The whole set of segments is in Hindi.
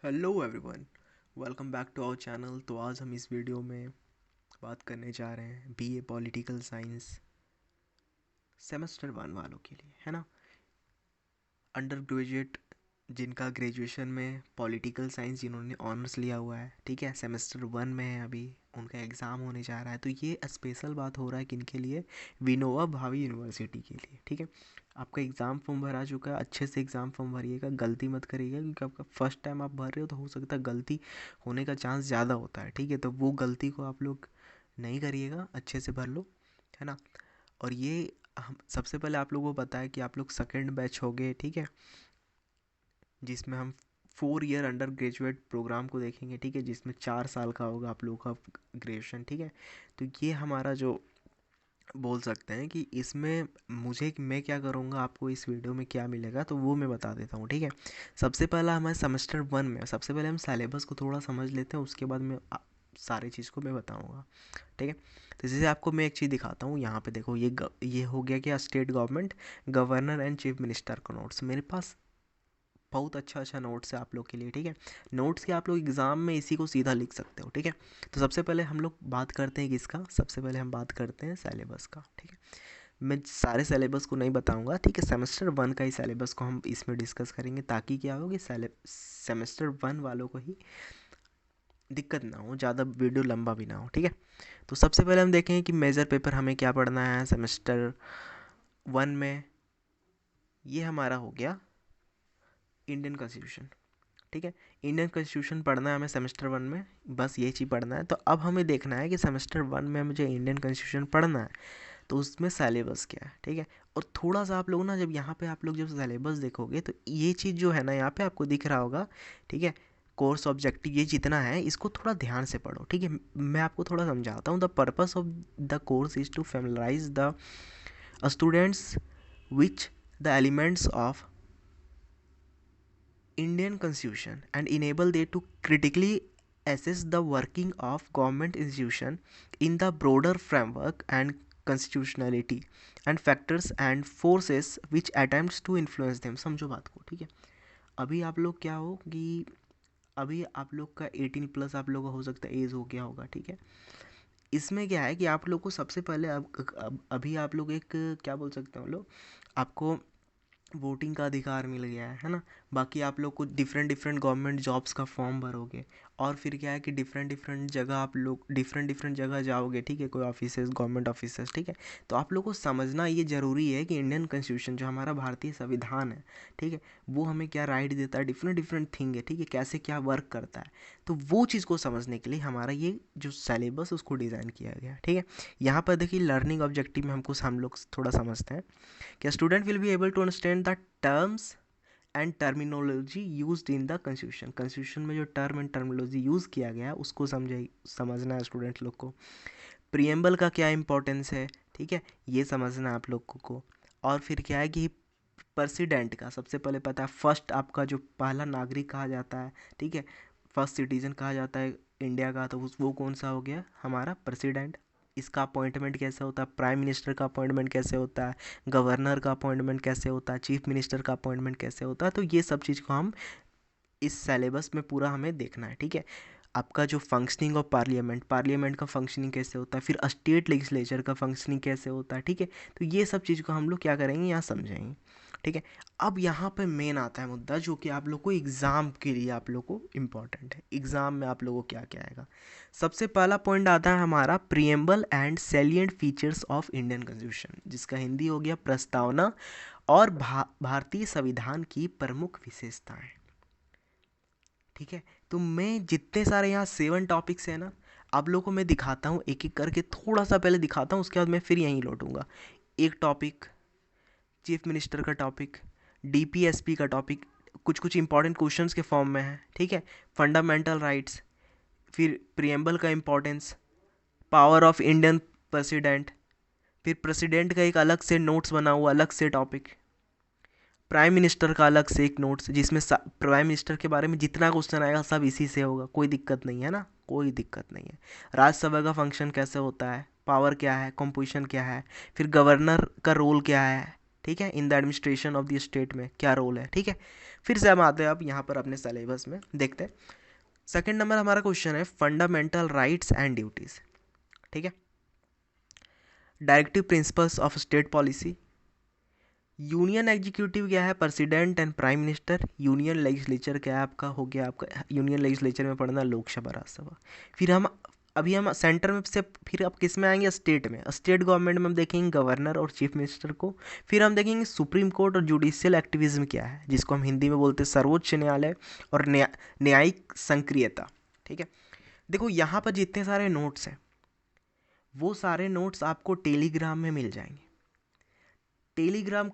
Hello everyone, welcome back to our channel. तो आज हम इस वीडियो में बात करने जा रहे हैं बीए पॉलिटिकल साइंस सेमेस्टर 1 वालों के लिए, है ना। अंडर ग्रेजुएट जिनका ग्रेजुएशन में पॉलिटिकल साइंस जिन्होंने ऑनर्स लिया हुआ है, ठीक है, सेमेस्टर 1 में है अभी, उनका एग्ज़ाम होने जा रहा है। तो ये स्पेशल बात हो रहा है किनके लिए? विनोबा भावे यूनिवर्सिटी के लिए, ठीक है। आपका एग्ज़ाम फॉर्म भरा चुका है, अच्छे से एग्ज़ाम फॉर्म भरिएगा, गलती मत करिएगा, क्योंकि आपका फर्स्ट टाइम आप भर रहे हो तो हो सकता है गलती होने का चांस ज़्यादा होता है, ठीक है। तो वो गलती को आप लोग नहीं करिएगा, अच्छे से भर लो, है ना। और ये हम सबसे पहले आप लोगों को पता है कि आप लोग सेकेंड बैच हो गए, ठीक है, जिसमें हम 4 ईयर अंडर ग्रेजुएट प्रोग्राम को देखेंगे, ठीक है, जिसमें 4 साल का होगा आप लोगों का ग्रेजुएशन, ठीक है। तो ये हमारा जो बोल सकते हैं कि इसमें मैं क्या करूँगा, आपको इस वीडियो में क्या मिलेगा तो वो मैं बता देता हूँ, ठीक है। सबसे पहला हमारे सेमेस्टर 1 में सबसे पहले हम सिलेबस को थोड़ा समझ लेते हैं, उसके बाद मैं सारी चीज़ को मैं बताऊँगा, ठीक है। तो जैसे आपको मैं एक चीज़ दिखाता हूँ, यहाँ पे देखो, ये हो गया क्या, state government governor and chief minister का नोट्स। मेरे पास बहुत अच्छा नोट्स है आप लोग के लिए, ठीक है। नोट्स के आप लोग एग्ज़ाम में इसी को सीधा लिख सकते हो, ठीक है। तो सबसे पहले हम लोग बात करते हैं किसका, सबसे पहले हम बात करते हैं सिलेबस का, ठीक है। मैं सारे सिलेबस को नहीं बताऊंगा, ठीक है, सेमेस्टर 1 का ही सिलेबस को हम इसमें डिस्कस करेंगे, ताकि क्या हो कि सेमेस्टर 1 वालों को ही दिक्कत ना हो, ज़्यादा वीडियो लंबा भी ना हो, ठीक है। तो सबसे पहले हम देखें कि मेजर पेपर हमें क्या पढ़ना है सेमेस्टर 1 में। ये हमारा हो गया इंडियन कॉन्स्टिट्यूशन, ठीक है। इंडियन कॉन्स्टिट्यूशन पढ़ना है हमें सेमेस्टर 1 में, बस ये चीज़ पढ़ना है। तो अब हमें देखना है कि सेमेस्टर 1 में मुझे इंडियन कॉन्स्टिट्यूशन पढ़ना है, तो उसमें सिलेबस क्या है, ठीक है। और थोड़ा सा आप लोग ना, जब यहाँ पे आप लोग जब सिलेबस देखोगे तो ये चीज़ जो है ना, यहाँ पे आपको दिख रहा होगा, ठीक है, कोर्स ऑब्जेक्टिव, ये जितना है इसको थोड़ा ध्यान से पढ़ो, ठीक है। मैं आपको थोड़ा समझाता हूँ। The purpose of the course is to familiarise the students which the elements of Indian Constitution and enable they to critically assess the working of government institution in the broader framework and constitutionality and factors and forces which attempts to influence them। समझो बात को, ठीक है। अभी आप लोग क्या हो कि अभी आप लोग का 18+ आप लोग का हो सकता है एज हो गया होगा, ठीक है। इसमें क्या है कि आप लोग को सबसे पहले अभी आप लोग एक क्या बोल सकते हो लोग, आपको वोटिंग का अधिकार मिल गया है ना। बाकी आप लोग को डिफरेंट डिफरेंट गवर्नमेंट जॉब्स का फॉर्म भरोगे, और फिर क्या है कि डिफरेंट डिफरेंट जगह आप लोग डिफरेंट डिफरेंट जगह जाओगे, ठीक है, कोई ऑफिसेज, गवर्नमेंट ऑफिसेज, ठीक है। तो आप लोग को समझना ये ज़रूरी है कि इंडियन कॉन्स्टिट्यूशन जो हमारा भारतीय संविधान है, ठीक है, वो हमें क्या राइट देता है, डिफरेंट डिफरेंट थिंग है, ठीक है, कैसे क्या वर्क करता है। तो वो चीज़ को समझने के लिए हमारा ये जो सिलेबस उसको डिज़ाइन किया गया, ठीक है। यहाँ पर देखिए लर्निंग ऑब्जेक्टिव में हम लोग थोड़ा समझते हैं कि student will be able to understand the terms and terminology used in the constitution. Constitution में जो टर्म एंड टर्मिनोलॉजी यूज़ किया गया है उसको समझना है स्टूडेंट लोग को। प्रियम्बल का क्या इंपॉर्टेंस है, ठीक है, ये समझना है आप लोगों को। और फिर क्या है कि प्रेसिडेंट का सबसे पहले पता है, फर्स्ट आपका जो पहला नागरिक कहा जाता है, ठीक है, फर्स्ट सिटीजन कहा जाता है इंडिया का, तो वो कौन सा हो गया हमारा प्रेसिडेंट। इसका अपॉइंटमेंट कैसे होता है, प्राइम मिनिस्टर का अपॉइंटमेंट कैसे होता है, गवर्नर का अपॉइंटमेंट कैसे होता है, चीफ मिनिस्टर का अपॉइंटमेंट कैसे होता है। तो ये सब चीज़ को हम इस सिलेबस में पूरा हमें देखना है, ठीक है। आपका जो फंक्शनिंग ऑफ पार्लियामेंट, पार्लियामेंट का फंक्शनिंग कैसे होता है, फिर स्टेट लेजिस्लेचर का फंक्शनिंग कैसे होता है, ठीक है। तो ये सब चीज़ को हम लोग क्या करेंगे, यहाँ समझेंगे, ठीक है। अब यहाँ पे मेन आता है मुद्दा, जो कि आप लोग को एग्ज़ाम के लिए आप लोग को इम्पॉर्टेंट है। एग्ज़ाम में आप लोगों को क्या क्या आएगा, सबसे पहला पॉइंट आता है हमारा preamble and salient features of Indian constitution, जिसका हिंदी हो गया प्रस्तावना और भारतीय संविधान की प्रमुख विशेषताएं, ठीक है। तो मैं जितने सारे यहाँ 7 टॉपिक्स हैं ना, आप लोगों को मैं दिखाता हूँ एक एक करके, थोड़ा सा पहले दिखाता हूँ, उसके बाद मैं फिर यहीं लौटूंगा। एक टॉपिक चीफ मिनिस्टर का टॉपिक, डीपीएसपी का टॉपिक, कुछ कुछ इंपॉर्टेंट क्वेश्चंस के फॉर्म में है, ठीक है। फंडामेंटल राइट्स, फिर प्रियम्बल का importance, power of Indian president, फिर प्रेसिडेंट का एक अलग से नोट्स बना हुआ, अलग से टॉपिक, प्राइम मिनिस्टर का अलग से एक नोट्स, जिसमें प्राइम मिनिस्टर के बारे में जितना क्वेश्चन आएगा सब इसी से होगा, कोई दिक्कत नहीं है ना, कोई दिक्कत नहीं है। राज्यसभा का फंक्शन कैसे होता है, पावर क्या है, कंपोजिशन क्या है, फिर गवर्नर का रोल क्या है, ठीक है, in the administration of the state में क्या रोल है, ठीक है। फिर से हम आते हैं अब यहाँ पर अपने सिलेबस में, देखते हैं। सेकंड नंबर हमारा क्वेश्चन है फंडामेंटल राइट्स एंड ड्यूटीज़, ठीक है। Directive principles of state policy. Union executive क्या है, president and prime minister. Union legislature क्या है आपका, हो गया आपका यूनियन लेजिस्लेचर में पढ़ना लोकसभा राज्यसभा। फिर हम अभी हम सेंटर में से फिर अब किस में आएंगे, स्टेट में। स्टेट गवर्नमेंट में हम देखेंगे गवर्नर और चीफ मिनिस्टर को। फिर हम देखेंगे सुप्रीम कोर्ट और जुडिशियल एक्टिविज्म क्या है, जिसको हम हिंदी में बोलते हैं सर्वोच्च न्यायालय और न्यायिक संक्रियता, ठीक है। देखो यहाँ पर जितने सारे नोट्स हैं वो सारे नोट्स आपको टेलीग्राम में मिल जाएंगे। टेलीग्राम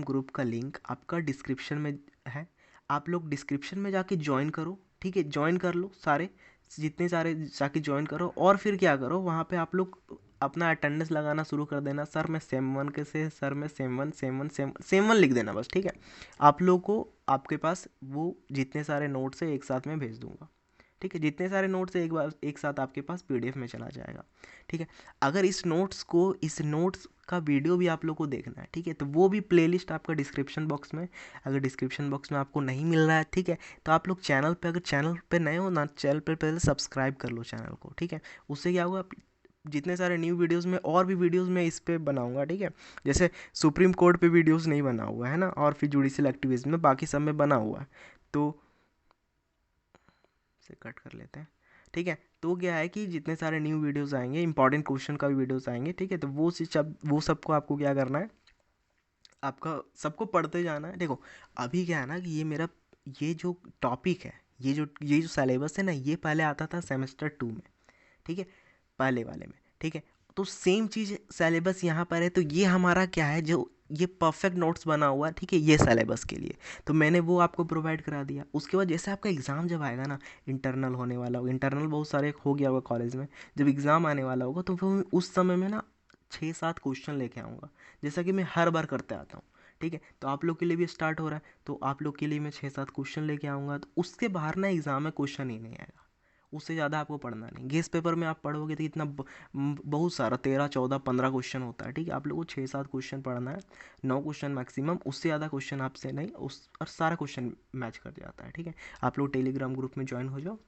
ग्रुप का लिंक आपका डिस्क्रिप्शन में है। आप लोग डिस्क्रिप्शन में जाके ज्वाइन करो, ठीक है, ज्वाइन कर लो सारे, जितने सारे जाके ज्वाइन करो। और फिर क्या करो, वहाँ पे आप लोग अपना अटेंडेंस लगाना शुरू कर देना। सर मैं सेम वन के से, सर मैं सेम वन लिख देना बस, ठीक है। आप लोगों को आपके पास वो जितने सारे नोट्स है एक साथ में भेज दूंगा, ठीक है। जितने सारे नोट्स है एक साथ आपके पास पीडीएफ में चला जाएगा, ठीक है। अगर इस नोट्स का वीडियो भी आप लोग को देखना है, ठीक है, तो वो भी प्लेलिस्ट आपका डिस्क्रिप्शन बॉक्स में, अगर डिस्क्रिप्शन बॉक्स में आपको नहीं मिल रहा है, ठीक है, तो आप लोग अगर चैनल पे नए हो ना, चैनल पे पहले सब्सक्राइब कर लो चैनल को, ठीक है। उससे क्या होगा, जितने सारे न्यू वीडियोस में और भी वीडियोस में इस पे बनाऊंगा, ठीक है। जैसे सुप्रीम कोर्ट पे वीडियोस नहीं बना हुआ है ना, और फिर जुडिशियल एक्टिविज्म में, बाकी सब में बना हुआ है। तो से कट कर लेते हैं, ठीक है। तो क्या है कि जितने सारे न्यू वीडियोस आएंगे, इंपॉर्टेंट क्वेश्चन का भी वीडियोस आएंगे, ठीक है, तो वो सबको आपको क्या करना है, आपका सबको पढ़ते जाना है। देखो अभी क्या है ना कि ये जो टॉपिक है, ये जो सिलेबस है ना, ये पहले आता था सेमेस्टर 2 में, ठीक है, पहले वाले में, ठीक है। तो सेम चीज़ सिलेबस यहाँ पर है। तो ये हमारा क्या है, जो ये परफेक्ट नोट्स बना हुआ है, ठीक है, ये सिलेबस के लिए। तो मैंने वो आपको प्रोवाइड करा दिया। उसके बाद जैसे आपका एग्ज़ाम जब आएगा ना, इंटरनल होने वाला होगा, इंटरनल बहुत सारे हो गया होगा कॉलेज में, जब एग्ज़ाम आने वाला होगा तो वो उस समय में ना 6-7 क्वेश्चन लेके आऊँगा, जैसा कि मैं हर बार करते आता हूँ, ठीक है। तो आप लोग के लिए भी स्टार्ट हो रहा है, तो आप लोग के लिए मैं 6-7 क्वेश्चन लेके आऊँगा। तो उसके बाहर ना एग्ज़ाम में क्वेश्चन ही नहीं आएगा, उससे ज़्यादा आपको पढ़ना नहीं। गेस पेपर में आप पढ़ोगे तो इतना बहुत सारा 13-14-15 क्वेश्चन होता है, ठीक है। आप लोगों को 6-7 क्वेश्चन पढ़ना है, 9 क्वेश्चन मैक्सिमम, उससे ज़्यादा क्वेश्चन आपसे नहीं, उस और सारा क्वेश्चन मैच कर जाता है, ठीक है। आप लोग टेलीग्राम ग्रुप में ज्वाइन हो जाओ।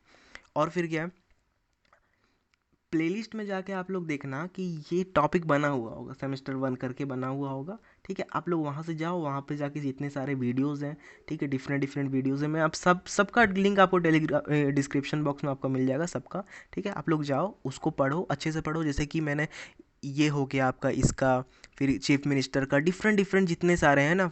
और फिर क्या है, प्लेलिस्ट में जाके आप लोग देखना कि ये टॉपिक बना हुआ होगा, सेमेस्टर 1 करके बना हुआ होगा, ठीक है। आप लोग वहाँ से जाओ, वहाँ पे जाके जितने सारे वीडियोज़ हैं, ठीक है, डिफरेंट वीडियोज़ हैं, मैं आप सबका लिंक आपको टेलीग्राम डिस्क्रिप्शन बॉक्स में आपको मिल जाएगा सबका, ठीक है। आप लोग जाओ, उसको पढ़ो, अच्छे से पढ़ो। जैसे कि मैंने ये हो गया आपका इसका, फिर चीफ मिनिस्टर का, डिफरेंट जितने सारे हैं ना,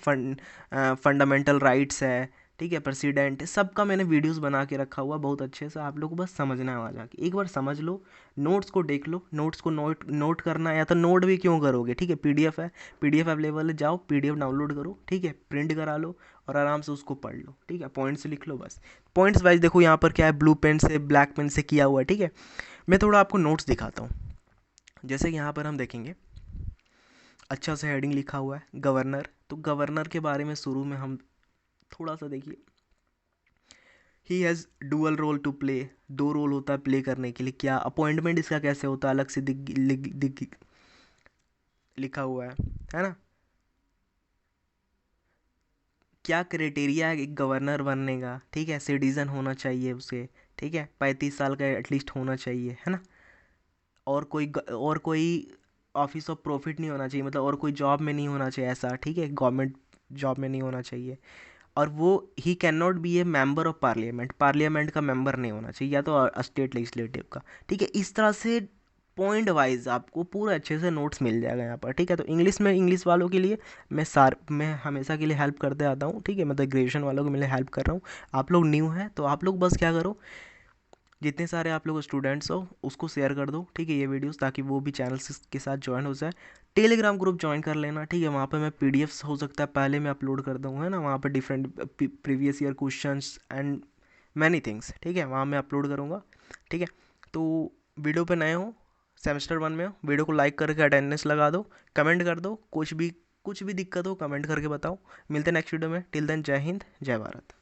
फंडामेंटल राइट्स है, ठीक है, प्रेसिडेंट, सबका मैंने वीडियोस बना के रखा हुआ बहुत अच्छे से। आप लोग को बस समझना है, वहाँ जाके एक बार समझ लो, नोट्स को देख लो, नोट्स को नोट करना है, या तो नोट भी क्यों करोगे, ठीक है, पीडीएफ है, पीडीएफ अवेलेबल है, जाओ पीडीएफ डाउनलोड करो, ठीक है, प्रिंट करा लो और आराम से उसको पढ़ लो, ठीक है। पॉइंट्स लिख लो बस, पॉइंट्स वाइज देखो यहाँ पर क्या है, ब्लू पेन से ब्लैक पेन से किया हुआ है, ठीक है। मैं थोड़ा आपको नोट्स दिखाता हूँ। जैसे कि यहाँ पर हम देखेंगे, अच्छा सा हेडिंग लिखा हुआ है गवर्नर। तो गवर्नर के बारे में शुरू में हम थोड़ा सा देखिए, he has dual role to play, 2 role होता है प्ले करने के लिए। क्या अपॉइंटमेंट इसका कैसे होता है, अलग से लिखा हुआ है ना। क्या क्राइटेरिया है एक गवर्नर बनने का, ठीक है, सिटीज़न होना चाहिए उसे, ठीक है, 35 साल का एटलीस्ट होना चाहिए, है ना। और कोई ऑफिस ऑफ प्रॉफिट नहीं होना चाहिए, मतलब और कोई जॉब में नहीं होना चाहिए ऐसा, ठीक है, गवर्नमेंट जॉब में नहीं होना चाहिए। और वो he can not be A member of parliament का मेंबर नहीं होना चाहिए, या तो स्टेट लेजिस्लेटिव का, ठीक है। इस तरह से पॉइंट वाइज आपको पूरा अच्छे से नोट्स मिल जाएगा यहाँ पर, ठीक है। तो इंग्लिश वालों के लिए मैं हमेशा के लिए हेल्प करते आता हूँ, ठीक है, मतलब ग्रेजुएशन वालों को मैं हेल्प कर रहा हूँ। आप लोग न्यू हैं तो आप लोग बस क्या करो, जितने सारे आप लोग स्टूडेंट्स हो उसको शेयर कर दो, ठीक है, ये वीडियोस, ताकि वो भी चैनल के साथ ज्वाइन हो जाए। टेलीग्राम ग्रुप ज्वाइन कर लेना, ठीक है। वहाँ पे मैं पीडीएफ्स हो सकता है पहले मैं अपलोड कर दूँ, है ना, वहाँ पे different previous year questions and many things, ठीक है, वहाँ मैं अपलोड करूँगा, ठीक है। तो वीडियो पे नए हो, सेमेस्टर 1 में हो, वीडियो को लाइक करके अटेंडेंस लगा दो, कमेंट कर दो, कुछ भी दिक्कत हो कमेंट करके बताओ। मिलते हैं नेक्स्ट वीडियो में, टिल देन जय हिंद जय भारत।